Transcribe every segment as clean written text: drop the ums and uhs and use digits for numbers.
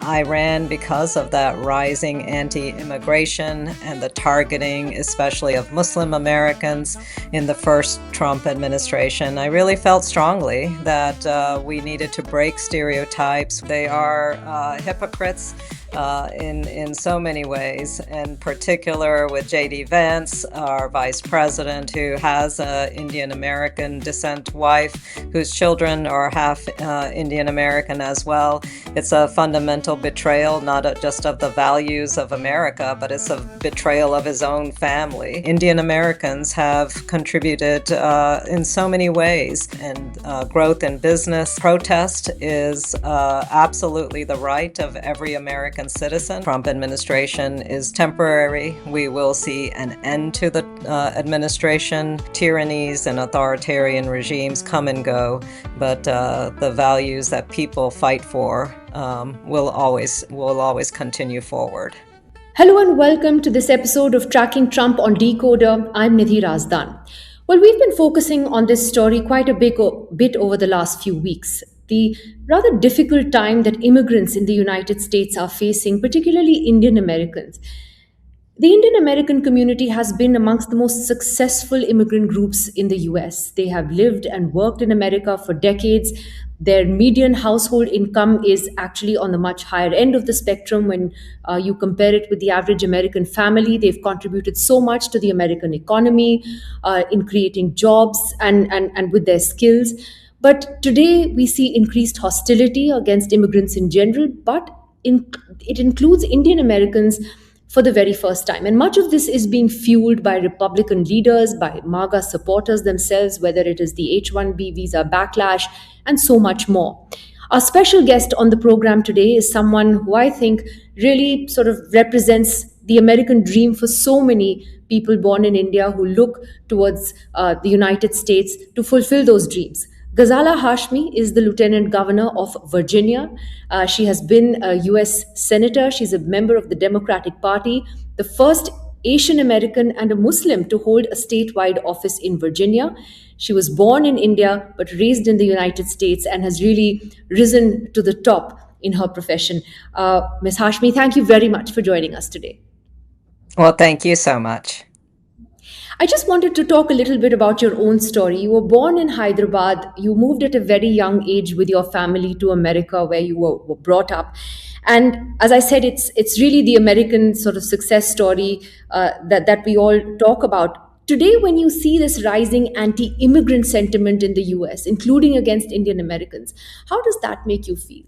I ran because of that rising anti-immigration and the targeting, especially of Muslim Americans in the first Trump administration. I really felt strongly that we needed to break stereotypes. They are hypocrites in so many ways, in particular with J.D. Vance, our vice president, who has an Indian American descent wife whose children are half Indian American as well. It's a fundamental betrayal, not just of the values of America, but it's a betrayal of his own family. Indian Americans have contributed in so many ways, and growth in business. Protest is absolutely the right of every American citizen. Trump administration is temporary. We will see an end to the administration. Tyrannies and authoritarian regimes come and go, but the values that people fight for will always continue forward. Hello and welcome to this episode of Tracking Trump on DeKoder. I'm Nidhi Razdan. Well, we've been focusing on this story quite a bit over the last few weeks. The rather difficult time that immigrants in the United States are facing, particularly Indian Americans. The Indian American community has been amongst the most successful immigrant groups in the US. They have lived and worked in America for decades. Their median household income is actually on the much higher end of the spectrum when you compare it with the average American family. They've contributed so much to the American economy in creating jobs and with their skills. But today we see increased hostility against immigrants in general, but it includes Indian Americans for the very first time. And much of this is being fueled by Republican leaders, by MAGA supporters themselves, whether it is the H-1B visa backlash, and so much more. Our special guest on the program today is someone who I think really sort of represents the American dream for so many people born in India who look towards the United States to fulfill those dreams. Ghazala Hashmi is the Lieutenant Governor of Virginia. She has been a US Senator. She's a member of the Democratic Party, the first Asian American and a Muslim to hold a statewide office in Virginia. She was born in India but raised in the United States and has really risen to the top in her profession. Ms. Hashmi, thank you very much for joining us today. Well, thank you so much. I just wanted to talk a little bit about your own story. You were born in Hyderabad. You moved at a very young age with your family to America, where you were brought up. And as I said, it's really the American sort of success story that we all talk about. Today, when you see this rising anti-immigrant sentiment in the US, including against Indian Americans, how does that make you feel?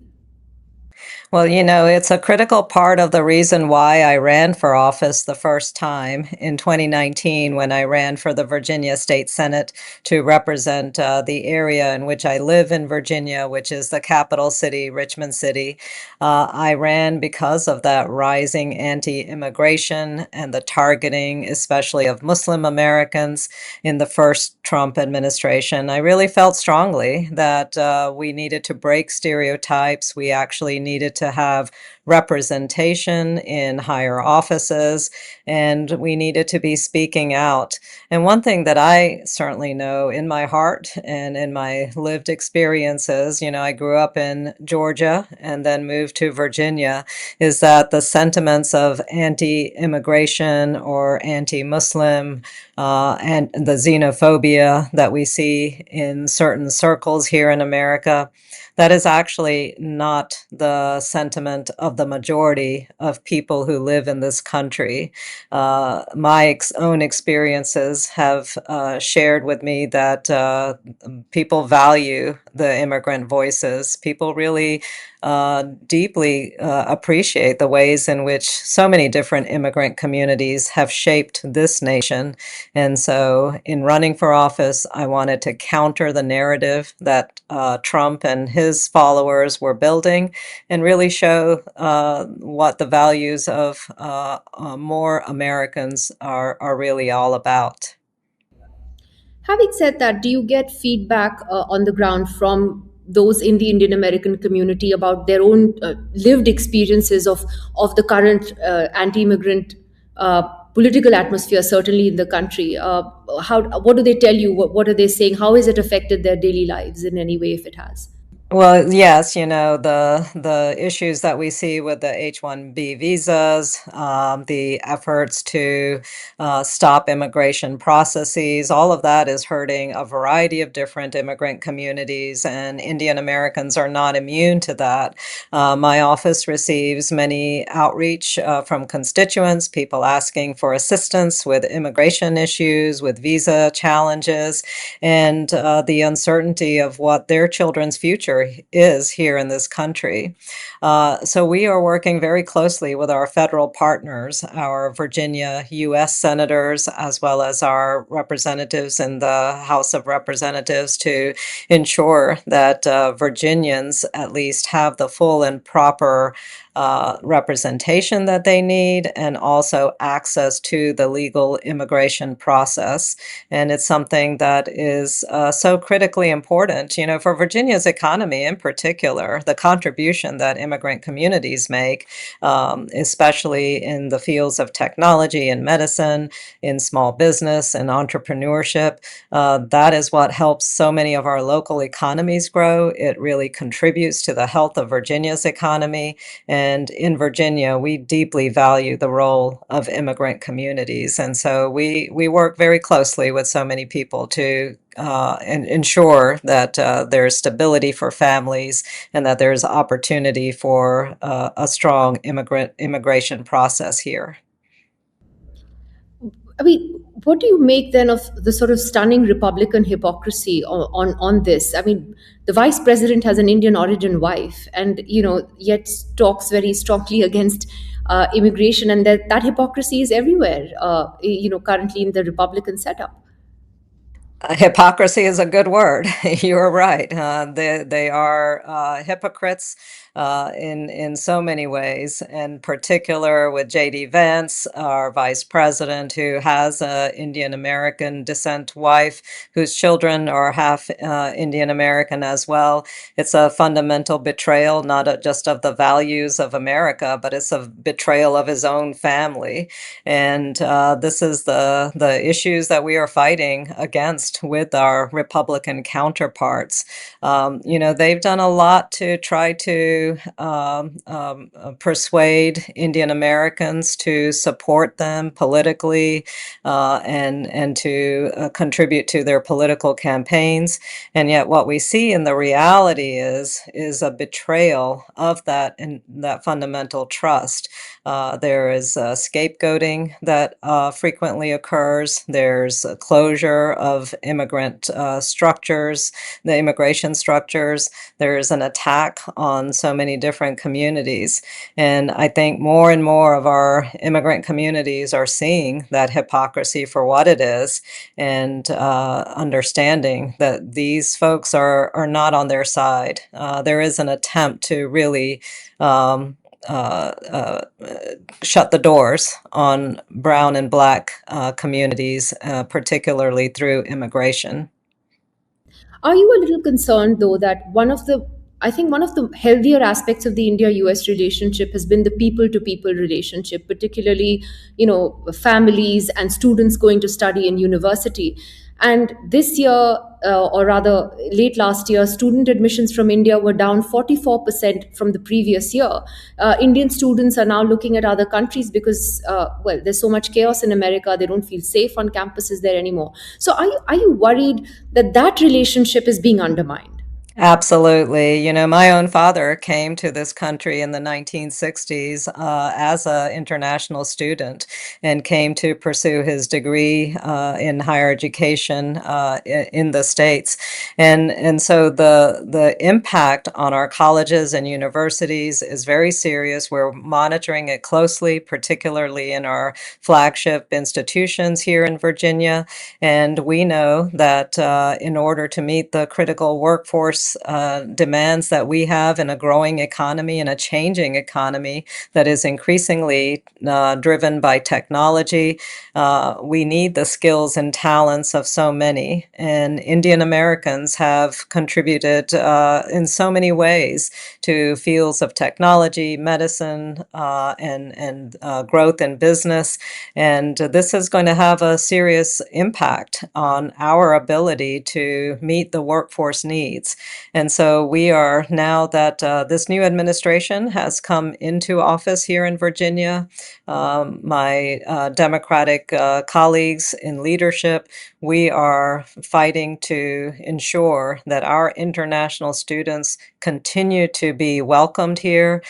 Well, it's a critical part of the reason why I ran for office the first time in 2019 when I ran for the Virginia State Senate to represent the area in which I live in Virginia, which is the capital city, Richmond City. I ran because of that rising anti-immigration and the targeting, especially of Muslim Americans in the first Trump administration. I really felt strongly that we needed to break stereotypes. We actually needed to have representation in higher offices, and we needed to be speaking out. And one thing that I certainly know in my heart and in my lived experiences, I grew up in Georgia and then moved to Virginia, is that the sentiments of anti-immigration or anti-Muslim and the xenophobia that we see in certain circles here in America, that is actually not the sentiment of the majority of people who live in this country. My own experiences have shared with me that people value the immigrant voices. People really deeply appreciate the ways in which so many different immigrant communities have shaped this nation. And so in running for office, I wanted to counter the narrative that Trump and his followers were building and really show what the values of more Americans are really all about. Having said that, do you get feedback on the ground from those in the Indian American community about their own lived experiences of the current anti-immigrant political atmosphere, certainly in the country? What do they tell you? What are they saying? How has it affected their daily lives in any way, if it has? Well, yes, the issues that we see with the H-1B visas, the efforts to stop immigration processes, all of that is hurting a variety of different immigrant communities, and Indian Americans are not immune to that. My office receives many outreach from constituents, people asking for assistance with immigration issues, with visa challenges, and the uncertainty of what their children's future is here in this country. So we are working very closely with our federal partners, our Virginia U.S. senators, as well as our representatives in the House of Representatives to ensure that Virginians at least have the full and proper representation that they need, and also access to the legal immigration process. And it's something that is so critically important, for Virginia's economy in particular, the contribution that immigrant communities make, especially in the fields of technology and medicine, in small business and entrepreneurship. That is what helps so many of our local economies grow. It really contributes to the health of Virginia's economy. And in Virginia, we deeply value the role of immigrant communities. And so we work very closely with so many people to ensure that there's stability for families and that there's opportunity for a strong immigration process here. I mean, what do you make then of the sort of stunning Republican hypocrisy on this? I mean, the vice president has an Indian origin wife, and yet talks very strongly against immigration, and that hypocrisy is everywhere. Currently in the Republican setup. Hypocrisy is a good word. You're right. They are hypocrites in so many ways, in particular with J.D. Vance, our vice president, who has an Indian American descent wife whose children are half Indian American as well. It's a fundamental betrayal, not just of the values of America, but it's a betrayal of his own family. And this is the issues that we are fighting against with our Republican counterparts. They've done a lot to try to persuade Indian Americans to support them politically, and to contribute to their political campaigns. And yet, what we see in the reality is a betrayal of that and that fundamental trust. There is scapegoating that frequently occurs. There's a closure of immigrant structures, the immigration structures. There's an attack on so many different communities. And I think more and more of our immigrant communities are seeing that hypocrisy for what it is, and understanding that these folks are not on their side. There is an attempt to really shut the doors on brown and black communities, particularly through immigration. Are you a little concerned, though, that I think one of the healthier aspects of the India-US relationship has been the people-to-people relationship, particularly, families and students going to study in university. And this year, or rather late last year, student admissions from India were down 44% from the previous year. Indian students are now looking at other countries because, there's so much chaos in America. They don't feel safe on campuses there anymore. So are you worried that relationship is being undermined? Absolutely. My own father came to this country in the 1960s as an international student, and came to pursue his degree in higher education in the States. And so the impact on our colleges and universities is very serious. We're monitoring it closely, particularly in our flagship institutions here in Virginia. And we know that in order to meet the critical workforce demands that we have in a growing economy and a changing economy that is increasingly driven by technology, we need the skills and talents of so many. And Indian Americans have contributed in so many ways to fields of technology, medicine, and growth in business. And this is going to have a serious impact on our ability to meet the workforce needs. And so we are, now that this new administration has come into office here in Virginia, my Democratic colleagues in leadership, we are fighting to ensure that our international students continue to be welcomed here,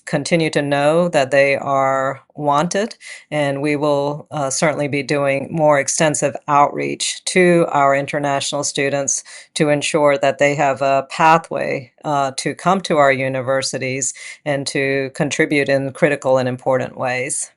continue to know that they are wanted, and we will certainly be doing more extensive outreach to our international students to ensure that they have a pathway to come to our universities and to contribute in critical and important ways.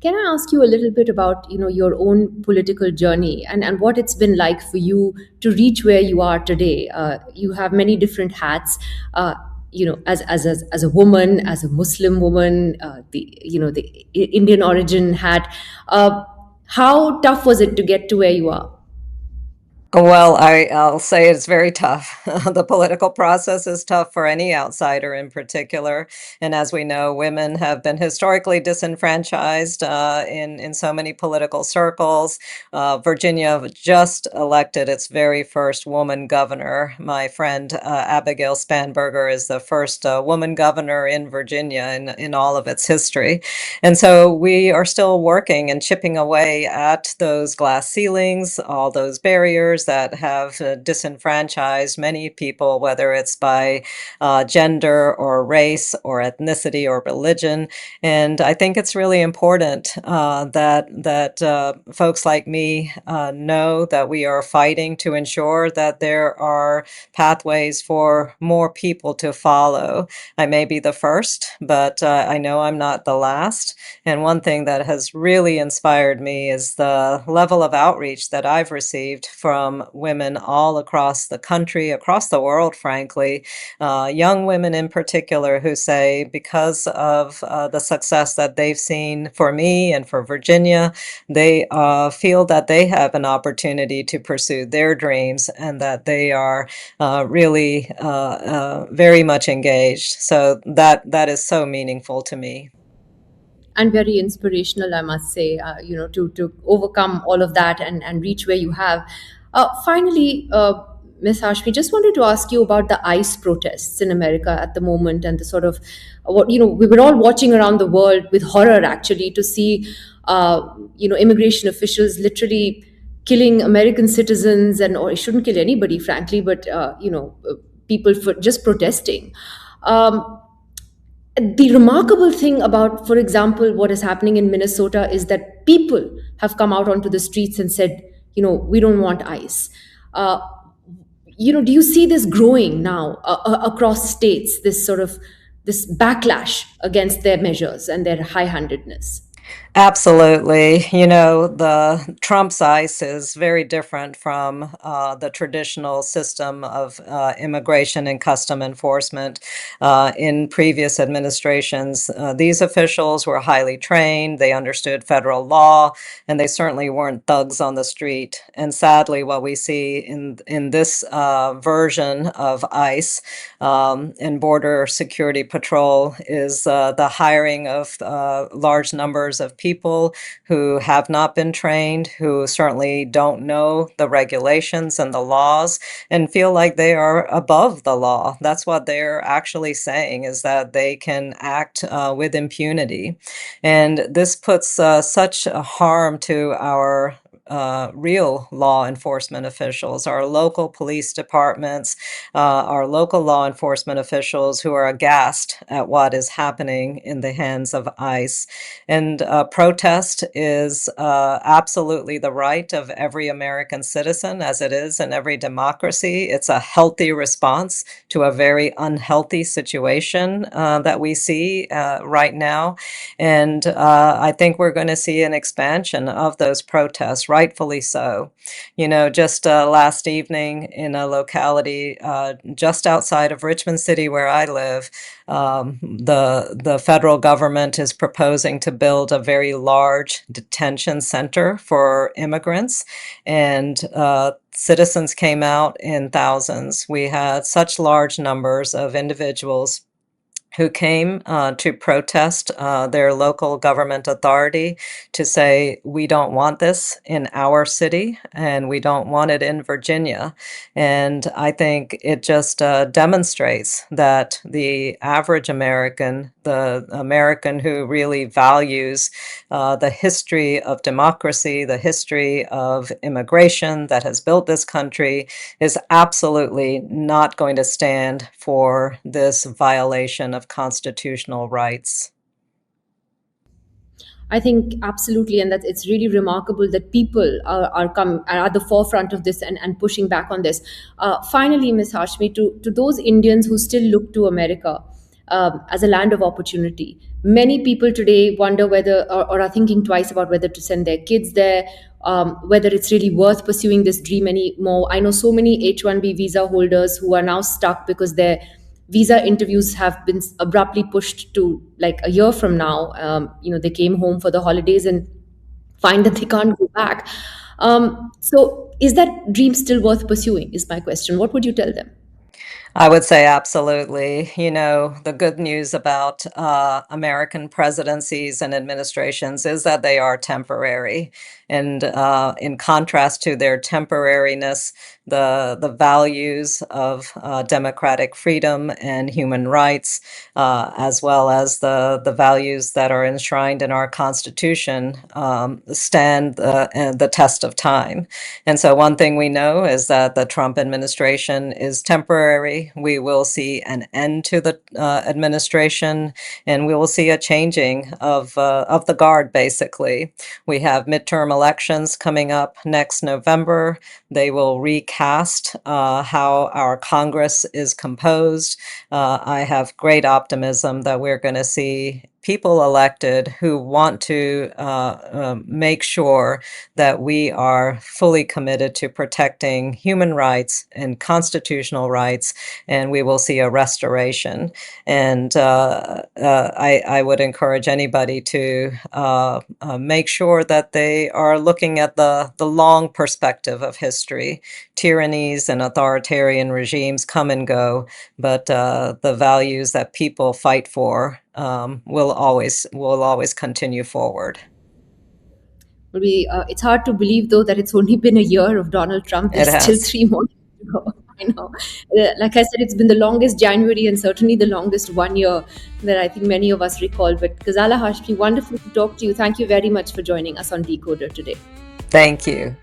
Can I ask you a little bit about your own political journey and what it's been like for you to reach where you are today? You have many different hats. As a woman, as a Muslim woman, the Indian origin hat. How tough was it to get to where you are? Well, I'll say it's very tough. The political process is tough for any outsider in particular. And as we know, women have been historically disenfranchised in so many political circles. Virginia just elected its very first woman governor. My friend Abigail Spanberger is the first woman governor in Virginia in all of its history. And so we are still working and chipping away at those glass ceilings, all those barriers that have disenfranchised many people, whether it's by gender or race or ethnicity or religion. And I think it's really important that folks like me know that we are fighting to ensure that there are pathways for more people to follow. I may be the first, but I know I'm not the last. And one thing that has really inspired me is the level of outreach that I've received from women all across the country, across the world, frankly, young women in particular, who say because of the success that they've seen for me and for Virginia, they feel that they have an opportunity to pursue their dreams and that they are really very much engaged. So that is so meaningful to me. And very inspirational, I must say, to overcome all of that and reach where you have. Finally, Ms. Hashmi, just wanted to ask you about the ICE protests in America at the moment and the sort of what we were all watching around the world with horror, actually, to see immigration officials literally killing American citizens, and or it shouldn't kill anybody, frankly, but people for just protesting. Um, the remarkable thing about, for example, what is happening in Minnesota is that people have come out onto the streets and said, we don't want ICE. Do you see this growing now across states, this sort of this backlash against their measures and their high-handedness? Absolutely. You know, the Trump's ICE is very different from the traditional system of immigration and custom enforcement. In previous administrations, these officials were highly trained, they understood federal law, and they certainly weren't thugs on the street. And sadly, what we see in this version of ICE and Border Security Patrol is the hiring of large numbers of people who have not been trained, who certainly don't know the regulations and the laws and feel like they are above the law. That's what they're actually saying, is that they can act with impunity. And this puts such a harm to our real law enforcement officials, our local police departments, our local law enforcement officials who are aghast at what is happening in the hands of ICE. And protest is absolutely the right of every American citizen, as it is in every democracy. It's a healthy response to a very unhealthy situation that we see right now. And I think we're going to see an expansion of those protests, rightfully so. You know, just last evening in a locality just outside of Richmond City, where I live, the federal government is proposing to build a very large detention center for immigrants, and citizens came out in thousands. We had such large numbers of individuals who came to protest their local government authority to say, we don't want this in our city and we don't want it in Virginia. And I think it just demonstrates that the average American, the American who really values the history of democracy, the history of immigration that has built this country, is absolutely not going to stand for this violation of constitutional rights. I think absolutely, and that it's really remarkable that people are at the forefront of this and pushing back on this. Finally, Ms. Hashmi, to those Indians who still look to America as a land of opportunity, many people today wonder whether or are thinking twice about whether to send their kids there, whether it's really worth pursuing this dream anymore. I know so many H-1B visa holders who are now stuck because their visa interviews have been abruptly pushed to like a year from now. They came home for the holidays and find that they can't go back. So is that dream still worth pursuing is my question. What would you tell them? I would say absolutely. The good news about American presidencies and administrations is that they are temporary. And in contrast to their temporariness, the values of democratic freedom and human rights, as well as the values that are enshrined in our Constitution, stand the test of time. And so one thing we know is that the Trump administration is temporary. We will see an end to the administration, and we will see a changing of the guard, basically. We have midterm elections coming up next November. They will recast how our Congress is composed. I have great optimism that we're going to see people elected who want to make sure that we are fully committed to protecting human rights and constitutional rights, and we will see a restoration. And I would encourage anybody to make sure that they are looking at the long perspective of history. Tyrannies and authoritarian regimes come and go, but the values that people fight for will always continue forward. It's hard to believe, though, that it's only been a year of Donald Trump. It There's still has. 3 more to go. I know. Like I said, it's been the longest January and certainly the longest 1 year that I think many of us recall. But Ghazala Hashmi, wonderful to talk to you. Thank you very much for joining us on Decoder today. Thank you.